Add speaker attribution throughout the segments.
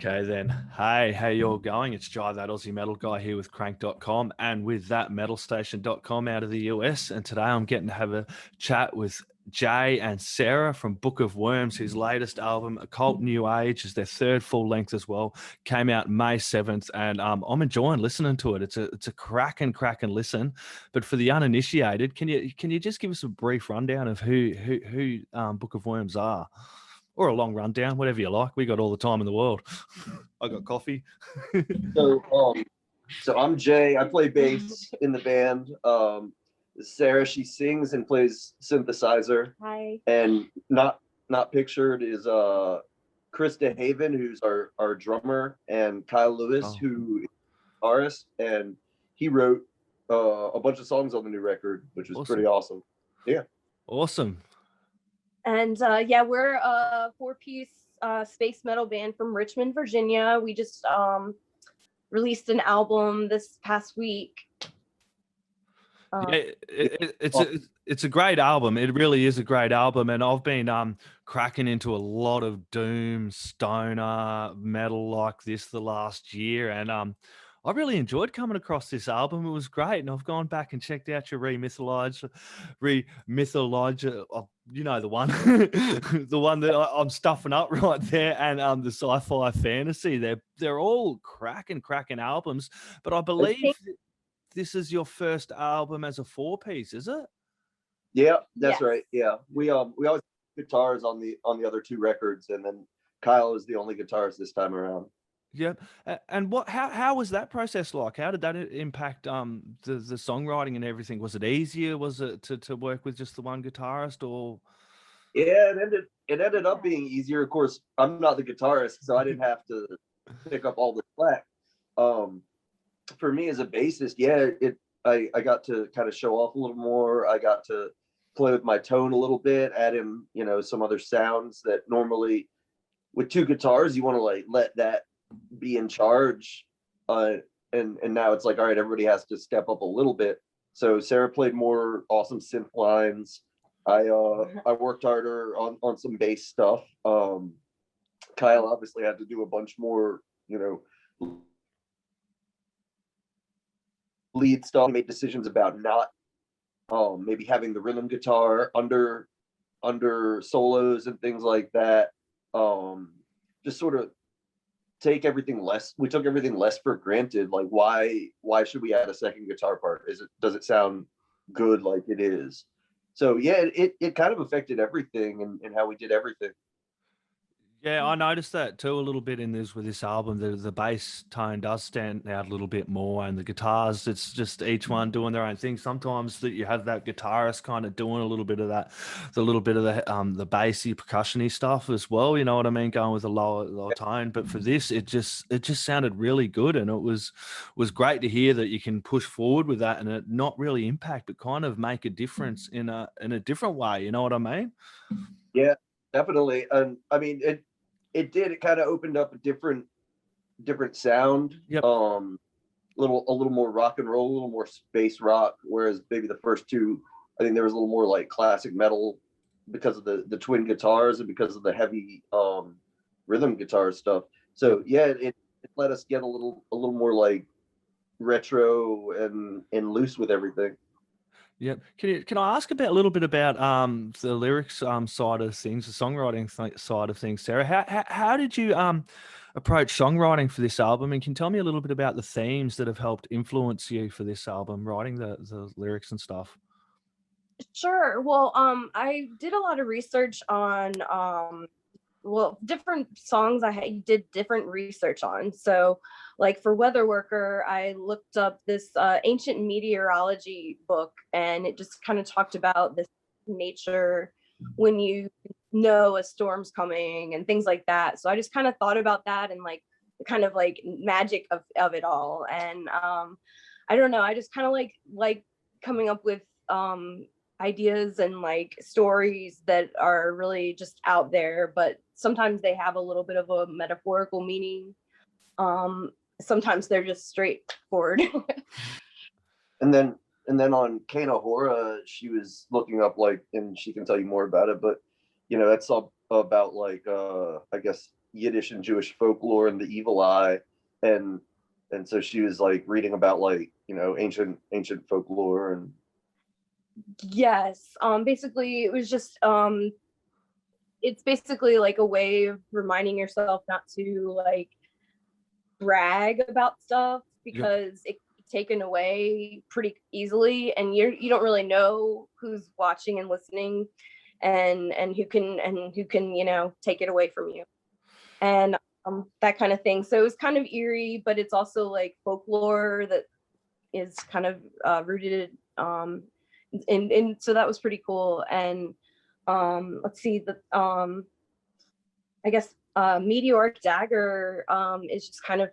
Speaker 1: Okay then. Hey, how you all going? It's Jai, that Aussie metal guy here with crank.com and with that metalstation.com out of the US. And today I'm getting to have a chat with Jay and Sarah from Book of Wyrms, whose latest album, Occult New Age, is their third full length as well. Came out May 7th, and I'm enjoying listening to it. It's a cracking listen. But for the uninitiated, can you just give us a brief rundown of who Book of Wyrms are? Or a long rundown, whatever you like. We got all the time in the world. I got coffee.
Speaker 2: So I'm Jay. I play bass in the band. Sarah, she sings and plays synthesizer.
Speaker 3: Hi.
Speaker 2: And not pictured is Krista Haven, who's our drummer, and Kyle Lewis, who is an artist, and he wrote a bunch of songs on the new record, which was pretty awesome. Yeah.
Speaker 1: Awesome.
Speaker 3: And we're a 4-piece space metal band from Richmond, Virginia. We just released an album this past week.
Speaker 1: It's a great album. It really is a great album, and I've been cracking into a lot of doom stoner metal like this the last year, and I really enjoyed coming across this album. It was great, and I've gone back and checked out your re-mythology, you know, the one, the one that I'm stuffing up right there, and the sci-fi fantasy. They're all cracking albums, but I believe this is your first album as a 4-piece, is it?
Speaker 2: Yeah, that's right. Yeah, we always have guitars on the other 2 records, and then Kyle is the only guitarist this time around.
Speaker 1: Yeah, and how was that process like? How did that impact the songwriting and everything? Was it easier? Was it to work with just the one guitarist, or?
Speaker 2: Yeah, it ended up being easier. Of course, I'm not the guitarist, so I didn't have to pick up all the slack. For me as a bassist, I got to kind of show off a little more. I got to play with my tone a little bit, add in, some other sounds that normally with 2 guitars, you want to like let that be in charge. And now it's like, all right, everybody has to step up a little bit. So Sarah played more awesome synth lines. I worked harder on some bass stuff. Kyle obviously had to do a bunch more, lead stuff, made decisions about not maybe having the rhythm guitar under solos and things like that. Just sort of we took everything less for granted. Like why should we add a second guitar part? Does it sound good like it is? So yeah, it kind of affected everything and how we did everything.
Speaker 1: Yeah, I noticed that too a little bit with this album. The bass tone does stand out a little bit more, and the guitars, it's just each one doing their own thing. Sometimes that you have that guitarist kind of doing a little bit of that, the bassy percussion-y stuff as well. You know what I mean? Going with a lower tone. But for this, it just sounded really good, and it was great to hear that you can push forward with that and it not really impact, but kind of make a difference in a different way. You know what I mean?
Speaker 2: Yeah, definitely. And I mean it kind of opened up a different sound.
Speaker 1: Yep.
Speaker 2: A little more rock and roll, a little more space rock, whereas maybe the first 2, I think there was a little more like classic metal because of the twin guitars and because of the heavy rhythm guitar stuff. So yeah, it let us get a little more like retro and loose with everything.
Speaker 1: Yeah. Can I ask a little bit about the lyrics side of things, the songwriting side of things, Sarah? How did you approach songwriting for this album? And can you tell me a little bit about the themes that have helped influence you for this album, writing the lyrics and stuff?
Speaker 3: Sure. Well, I did a lot of research on different songs I did different research on. So like for Weather Worker, I looked up this ancient meteorology book, and it just kind of talked about this nature when you know a storm's coming and things like that. So I just kind of thought about that and like the kind of like magic of it all. And I don't know, I just kind of like coming up with ideas and like stories that are really just out there, but sometimes they have a little bit of a metaphorical meaning. Sometimes they're just straightforward.
Speaker 2: and then on Kana Hora, she was looking up, like, and she can tell you more about it, but that's all about like I guess Yiddish and Jewish folklore and the evil eye, and so she was like reading about like, you know, ancient folklore. And
Speaker 3: Yes. Basically it was just it's basically like a way of reminding yourself not to like brag about stuff, because it can be taken away pretty easily, and you don't really know who's watching and listening, and who can, you know, take it away from you, and that kind of thing. So it was kind of eerie, but it's also like folklore that is kind of rooted in so that was pretty cool. And let's see, the I guess meteoric dagger is just kind of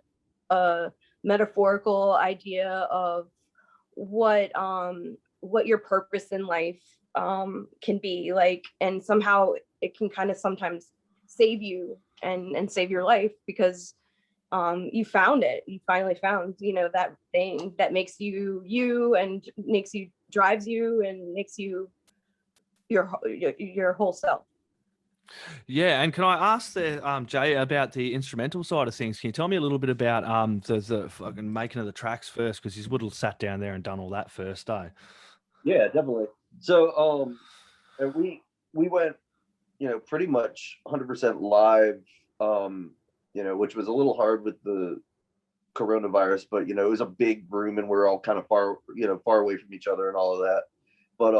Speaker 3: a metaphorical idea of what your purpose in life can be like, and somehow it can kind of sometimes save you and save your life, because you found it. You finally found, you know, that thing that makes you you, and drives you, and makes you your whole self.
Speaker 1: Yeah, and can I ask the Jay about the instrumental side of things? Can you tell me a little bit about the fucking making of the tracks first? Because you would have sat down there and done all that first, eh?
Speaker 2: yeah, definitely. So and we went, you know, pretty much 100% live, you know, which was a little hard with the coronavirus, but you know, it was a big room and we're all kind of far, you know, far away from each other and all of that. But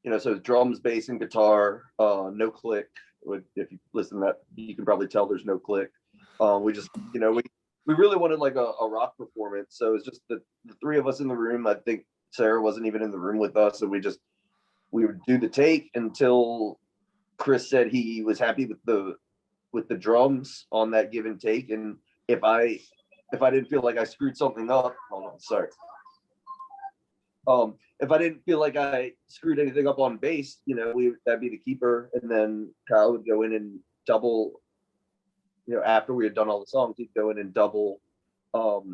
Speaker 2: you know, so it's drums, bass, and guitar, no click. If you listen to that, you can probably tell there's no click. We just, you know, we really wanted like a rock performance. So it's just the three of us in the room. I think Sarah wasn't even in the room with us, and we would do the take until Chris said he was happy with the drums on that give and take. And if I didn't feel like I screwed something up, hold on, sorry. If I didn't feel like I screwed anything up on bass, you know, that'd be the keeper, and then Kyle would go in and double. You know, after we had done all the songs, he'd go in and double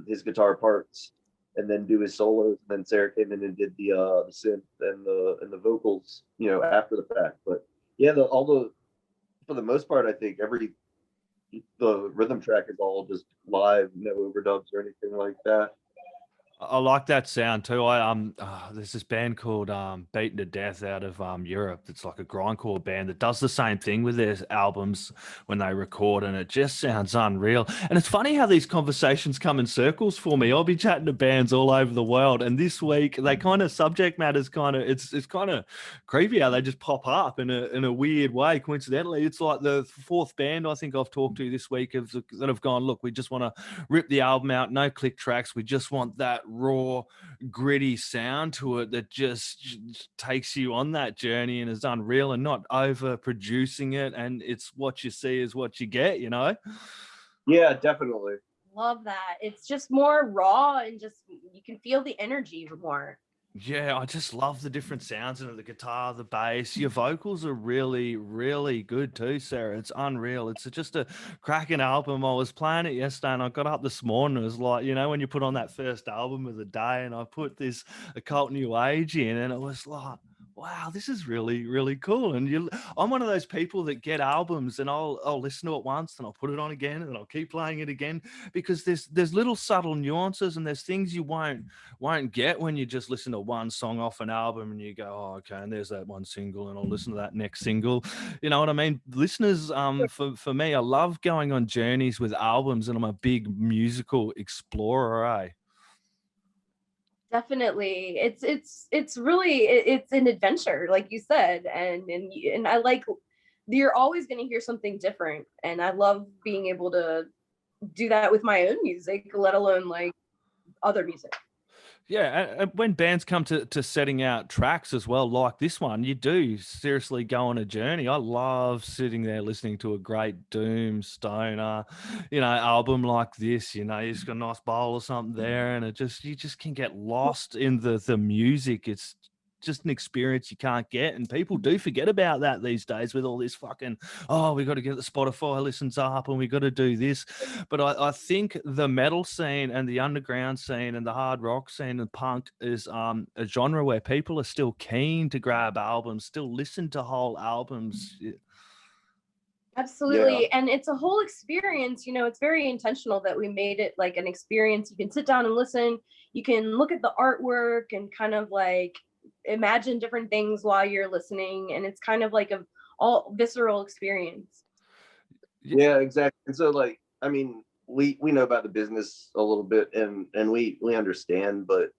Speaker 2: his guitar parts, and then do his solos. And then Sarah came in and did the synth and the vocals, you know, after the fact. But yeah, for the most part, I think the rhythm track is all just live, no overdubs or anything like that.
Speaker 1: I like that sound too. There's this band called Beaten to Death out of Europe. It's like a grindcore band that does the same thing with their albums when they record, and it just sounds unreal. And it's funny how these conversations come in circles for me. I'll be chatting to bands all over the world, and this week they kind of subject matters kind of it's kind of creepy how they just pop up in a weird way. Coincidentally, it's like the fourth band I think I've talked to this week that have gone, look, we just want to rip the album out, no click tracks. We just want that raw, gritty sound to it that just takes you on that journey and is unreal, and not over producing it. And it's what you see is what you get, you know?
Speaker 2: Yeah, definitely.
Speaker 3: Love that. It's just more raw, and just you can feel the energy more.
Speaker 1: Yeah, I just love the different sounds of the guitar, the bass. Your vocals are really, really good too, Sarah. It's unreal. It's just a cracking album. I was playing it yesterday and I got up this morning. It was like, you know, when you put on that first album of the day, and I put this Occult New Age in, and it was like, wow, this is really, really cool. And I'm one of those people that get albums and I'll listen to it once and I'll put it on again and I'll keep playing it again, because there's little subtle nuances and there's things you won't get when you just listen to one song off an album and you go, oh, okay, and there's that one single, and I'll listen to that next single. You know what I mean? Listeners, for me, I love going on journeys with albums, and I'm a big musical explorer, eh?
Speaker 3: Definitely. It's really it's an adventure, like you said, and I like, you're always going to hear something different, and I love being able to do that with my own music, let alone like other music.
Speaker 1: Yeah, and when bands come to setting out tracks as well, like this one, you do seriously go on a journey. I love sitting there listening to a great doom stoner, album like this. You know, you just got a nice bowl or something there, and you just can get lost in the music. It's just an experience you can't get, and people do forget about that these days with all this fucking, oh, we got to get the Spotify listens up and we got to do this. But I think the metal scene and the underground scene and the hard rock scene and punk is a genre where people are still keen to grab albums, still listen to whole albums.
Speaker 3: Absolutely.
Speaker 2: Yeah.
Speaker 3: And it's a whole experience. It's very intentional that we made it like an experience. You can sit down and listen. You can look at the artwork and kind of like imagine different things while you're listening. And it's kind of like a all visceral experience.
Speaker 2: Yeah, exactly. And so like, I mean, we know about the business a little bit, and we understand, but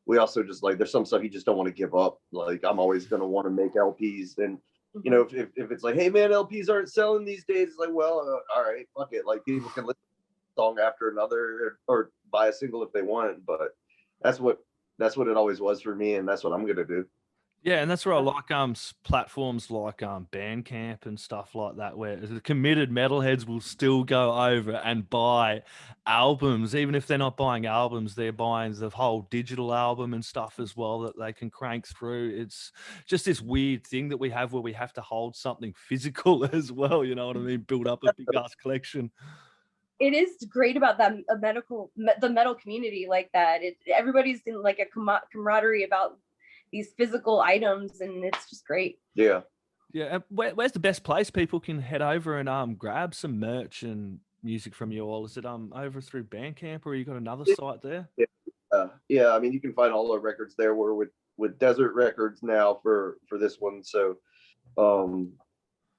Speaker 2: we also just like, there's some stuff you just don't want to give up. Like, I'm always going to want to make LPs, and you know, if it's like, hey man, LPs aren't selling these days, it's like, well, all right, fuck it. Like, people can listen to a song after another, or buy a single if they want. But that's what it always was for me, and that's what I'm gonna do.
Speaker 1: Yeah, and that's where I like platforms like Bandcamp and stuff like that, where the committed metalheads will still go over and buy albums, even if they're not buying albums, they're buying the whole digital album and stuff as well that they can crank through. It's just this weird thing that we have where we have to hold something physical as well. You know what I mean? Build up a big ass collection.
Speaker 3: It is great about that the metal community like that. Everybody's in like a camaraderie about these physical items, and it's just great.
Speaker 2: Yeah.
Speaker 1: Yeah. Where's the best place people can head over and grab some merch and music from you all? Is it over through Bandcamp, or you got another site there?
Speaker 2: Yeah. I mean, you can find all our records there. We're with Desert Records now for this one. So,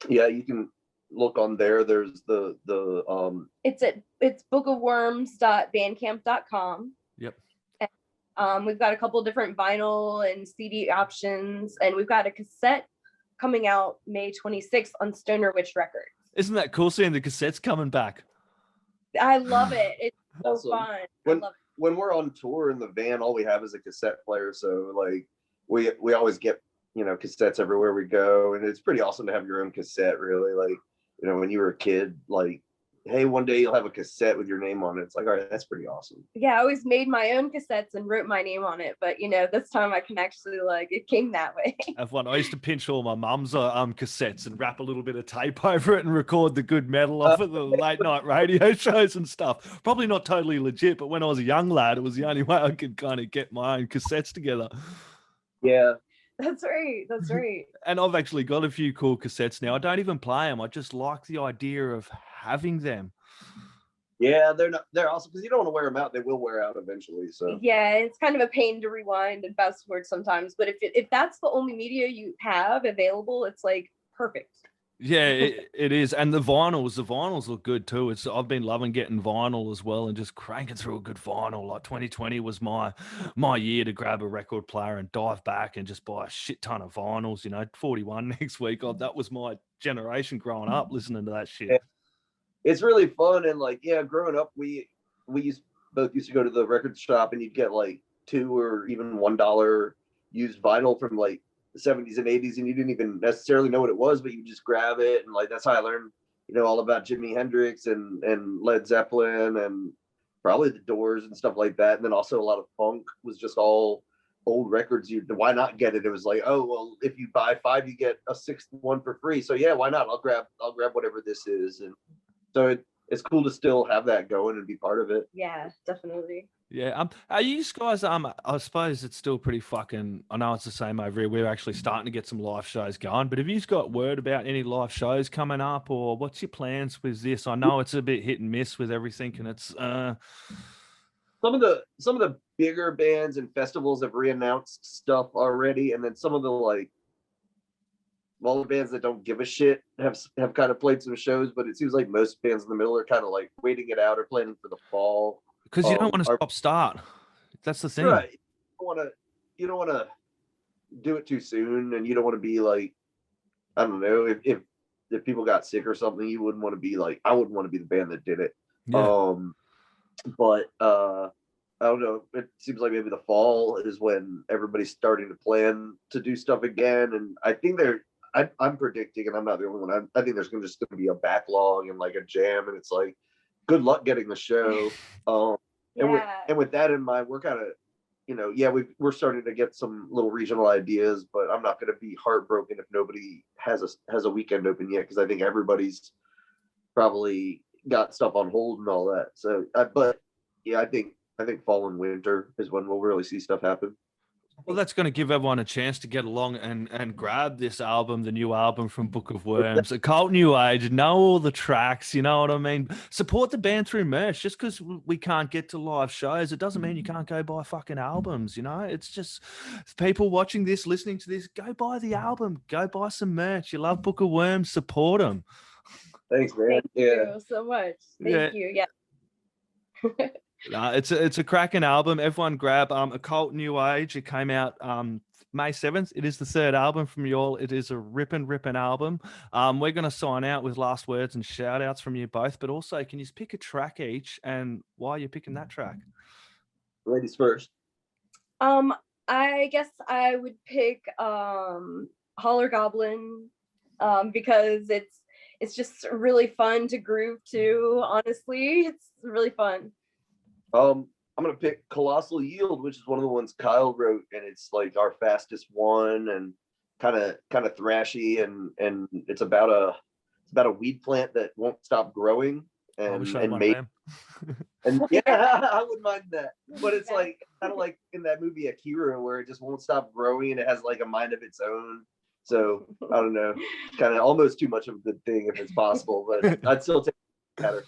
Speaker 2: yeah, you can look on there. There's the
Speaker 3: it's bookofwyrms.bandcamp.com.
Speaker 1: Yep.
Speaker 3: We've got a couple of different vinyl and CD options, and we've got a cassette coming out May 26th on Stoner Witch Records.
Speaker 1: Isn't that cool seeing the cassettes coming back?
Speaker 3: I love it. It's so
Speaker 2: awesome.
Speaker 3: fun. I love it.
Speaker 2: When we're on tour in the van, all we have is a cassette player. So like we always get, you know, cassettes everywhere we go, and it's pretty awesome to have your own cassette. Really, like, you know, when you were a kid, like, hey, one day you'll have a cassette with your name on it. It's like, all right, that's pretty awesome.
Speaker 3: Yeah, I always made my own cassettes and wrote my name on it, but you know, this time I can actually like, it came that way.
Speaker 1: I used to pinch all my mum's cassettes and wrap a little bit of tape over it and record the good metal off of the late night radio shows and stuff. Probably not totally legit, but when I was a young lad, it was the only way I could kind of get my own cassettes together.
Speaker 2: Yeah.
Speaker 3: That's right. That's right.
Speaker 1: And I've actually got a few cool cassettes now. I don't even play them. I just like the idea of having them.
Speaker 2: Yeah, they're awesome because you don't want to wear them out. They will wear out eventually. So
Speaker 3: yeah, it's kind of a pain to rewind and fast forward sometimes. But if that's the only media you have available, it's like perfect.
Speaker 1: Yeah, it is. And the vinyls look good too. I've been loving getting vinyl as well and just cranking through a good vinyl. Like 2020 was my year to grab a record player and dive back and just buy a shit ton of vinyls, you know, 41 next week. That was my generation growing up listening to that shit.
Speaker 2: Yeah. It's really fun. And like, yeah, growing up, we both used to go to the record shop, and you'd get like $2 or even $1 used vinyl from like the 70s and 80s, and you didn't even necessarily know what it was, but you just grab it. And like, that's how I learned, you know, all about Jimi Hendrix and Led Zeppelin and probably the Doors and stuff like that. And then also a lot of funk was just all old records. Why not get it? It was like, oh well, if you buy 5 you get a 6th one for free, so yeah, why not? I'll grab whatever this is. And so it's cool to still have that going and be part of it.
Speaker 3: Yeah, definitely.
Speaker 1: Yeah. Are you guys, I suppose it's still pretty fucking, I know it's the same over here. We're actually starting to get some live shows going, but have you got word about any live shows coming up, or what's your plans with this? I know it's a bit hit and miss with everything, and it's
Speaker 2: some of the bigger bands and festivals have re-announced stuff already, and then some of the like smaller bands that don't give a shit have kind of played some shows, but it seems like most bands in the middle are kind of like waiting it out or planning for the fall.
Speaker 1: Because you don't want to start. That's the thing.
Speaker 2: Right. You don't want to do it too soon, and you don't want to be like, I don't know, if people got sick or something, you wouldn't want to be like, I wouldn't want to be the band that did it.
Speaker 1: Yeah.
Speaker 2: But I don't know. It seems like maybe the fall is when everybody's starting to plan to do stuff again, and I think I'm predicting, and I'm not the only one, I think there's just going to be a backlog and like a jam, and it's like, good luck getting the show. And with that in mind, we're kind of, you know, yeah, we're starting to get some little regional ideas, but I'm not going to be heartbroken if nobody has a weekend open yet, because I think everybody's probably got stuff on hold and all that. So, but yeah, I think fall and winter is when we'll really see stuff happen.
Speaker 1: Well, that's going to give everyone a chance to get along and grab this album, the new album from Book of Wyrms, Occult New Age, know all the tracks, you know what I mean? Support the band through merch. Just because we can't get to live shows, it doesn't mean you can't go buy fucking albums, you know? It's just people watching this, listening to this, go buy the album, go buy some merch. You love Book of Wyrms, support them.
Speaker 2: Thanks, man.
Speaker 3: Thank
Speaker 2: Yeah.
Speaker 3: you so much. Thank you. Yeah.
Speaker 1: It's a cracking album. Everyone grab Occult New Age. It came out May 7th. It is the third album from you all. It is a ripping album. We're going to sign out with last words and shout outs from you both, but also can you just pick a track each and why you're picking that track?
Speaker 2: Ladies first.
Speaker 3: I guess I would pick Holler Goblin because it's just really fun to groove to. Honestly, it's really fun.
Speaker 2: I'm gonna pick Colossal Yield, which is one of the ones Kyle wrote, and it's like our fastest one, and kind of thrashy, and it's about a weed plant that won't stop growing, and yeah, I wouldn't mind that. But it's like kind of like in that movie Akira, where it just won't stop growing and it has like a mind of its own. So I don't know, kind of almost too much of a good thing if it's possible, but I'd still take it better.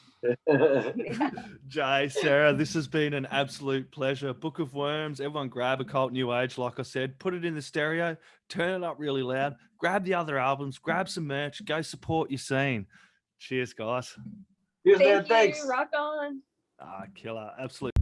Speaker 1: Jay, Sarah, this has been an absolute pleasure. Book of Wyrms, everyone grab Occult New Age, like I said, put it in the stereo, turn it up really loud, grab the other albums, grab some merch, go support your scene. Cheers, guys.
Speaker 2: Cheers, man.
Speaker 3: Thank you.
Speaker 2: Thanks.
Speaker 3: Rock on.
Speaker 1: Killer, absolute.